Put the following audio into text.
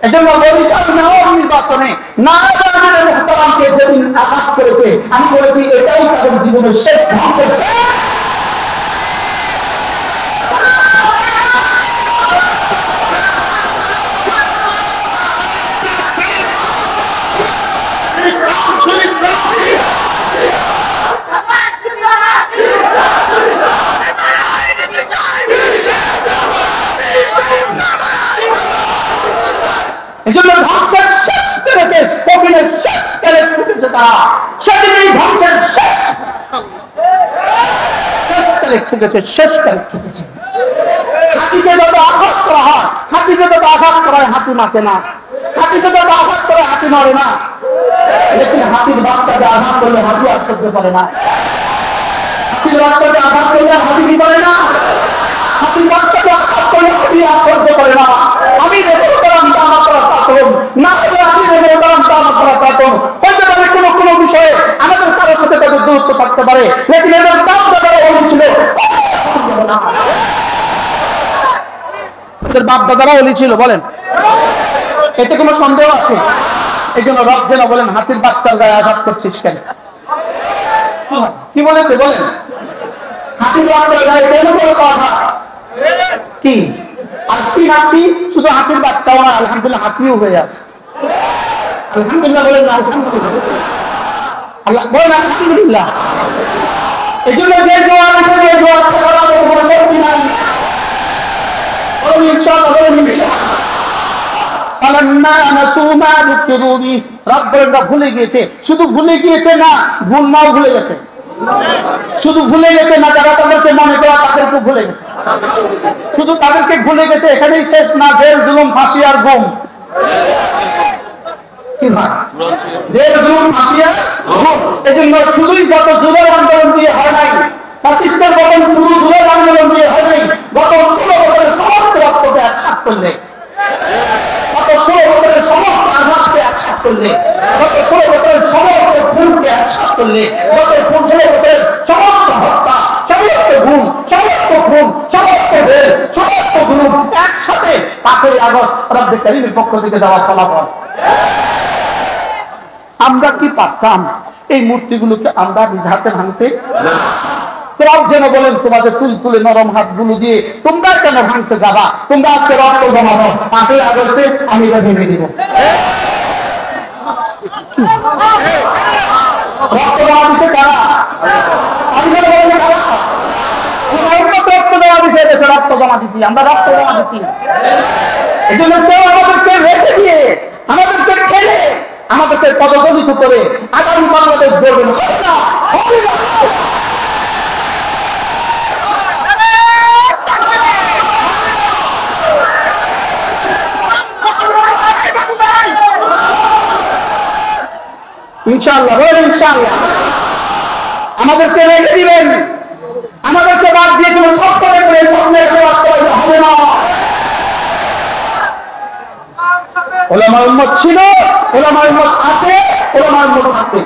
এজন্য বরিশাল মেয়র নির্বাচনে নারায়ণের মুহতারামকে যেদিন আঘাত করেছে, আমি বলেছি এটাই তাদের জীবনের শেষ ধ্বংসের। এজন্য ধ্বংসের শেষ পেরেছে, কফিনের শেষ পেরে ফুটেছে তারা, সেদিনই ধ্বংসের শেষ পেরে ফুটেছে, শেষ পেরে ফুটেছে। হাতিকে যত আঘাত করা হয়, হাতিকে যত আঘাত করা হয় হাতি মাকে না, হাতিকে যত আঘাত করে হাতি নড়ে না, লেকিন হাতির বাচ্চাকে আঘাত করলে হাতি আর সহ্য করে না। হাতির বাচ্চাকে আঘাত করলে হাতি কি করে না, হাতির বাচ্চাকে আঘাত করলে হাতি আর সহ্য করে না। আমি কোনো বিষয়ে আমাদের কারোর সাথে তাদের দূরত্ব থাকতে পারে, লেকিন এদের বাপ দাদারা ওলি ছিল, এদের বাপ দাদারা ওলি ছিল, বলেন এতে কোনো সন্দেহ আছে? এই জন্য রব যেন বলেন হাতির বাচ্চার গায়ে আঘাত করছিস কেন? কি বলেছে বলেন? হাতির বাচ্চার গায়ে কেন করেছো আঘাত? কি আর কি আছি? শুধু হাতির বাচ্চাও না, আলহামদুলিল্লাহ হাতিও হয়ে আছে। আলহামদুলিল্লাহ বলেন না, আলহামদুলিল্লাহ আল্লাহ বলেন আলহামদুলিল্লাহ। এই জন্য যে দোয়া আছে, যে দোয়া করার কোনো শক্তি নাই, বলেন ইনশাআল্লাহ, বলেন ইনশাআল্লাহ। ফালাম্মা নাসু মা যুকিরু বিহি, রব্বুল্লাহ ভুলে গিয়েছে, শুধু ভুলে গিয়েছে না, ভুল নাও ভুলে গেছে। শুধু ভুলে গেছে না, যারা তাদেরকে মনে করা তাদেরকে ভুলে গেছে, শুধু তাদেরকে ভুলে গেছে, এখানেই শেষ না, জেল জুলুম ফাঁসি আর গুম। কি ভাই, জেল জুলুম ফাঁসি আর গুম। এই জন্য শুধুই গত যুগের আন্দোলন দিয়ে হয় নাই, ফ্যাসিস্টের মতন শুধু যুগের আন্দোলন দিয়ে হয় নাই, গত 16 বছরের সমস্ত রক্তকে একসাথ করলে, গত 16 বছরের সমস্ত আঘাতকে একসাথ করলে, গত 16 বছরের সমস্ত খুনকে একসাথ করলে, গত 16 বছরের সমস্ত হত্যা, সমস্ত গুম, সমস্ত খুন, সমস্ত ভেল, সমস্ত জুলুম একসাথে 5ই আগস্ট রব্বুল কারীমের পক্ষ থেকে দেওয়া ফলাফল। আমরা কি পারতাম এই মূর্তিগুলোকে আমরা নিজ হাতে ভাঙতে? রব যেন বলেন তোমাদের তুলতুলে নরম হাতগুলো দিয়ে তোমরা কেন ভাঙতে যাবা? তোমরা আজকে রক্ত জমানো, 5ই আগস্টে আমি এটা ভেঙে দিব। রক্ত জমা দিচ্ছে কারা? রক্ত জমা দিচ্ছে, দেশে রক্ত জমা দিচ্ছি, আমরা রক্ত জমা দিচ্ছি। এই জন্য কেউ আমাদেরকে রেখে দিয়ে, আমাদেরকে ঠেলে, আমাদেরকে পদদলিত করে আগামী বাংলাদেশ গড়বেন না। ইনশাআল্লাহ, বলেন ইনশাআল্লাহ। আমাদেরকে রেখে দিবেন, আমাদেরকে বাদ দিয়ে কোনো স্বপ্ন দেখবেন, স্বপ্নের বাস্তবায়িত হবে না। ওলামা উম্মত ছিল, ওলামা উম্মত আছে, ওলামা উম্মত থাকবে।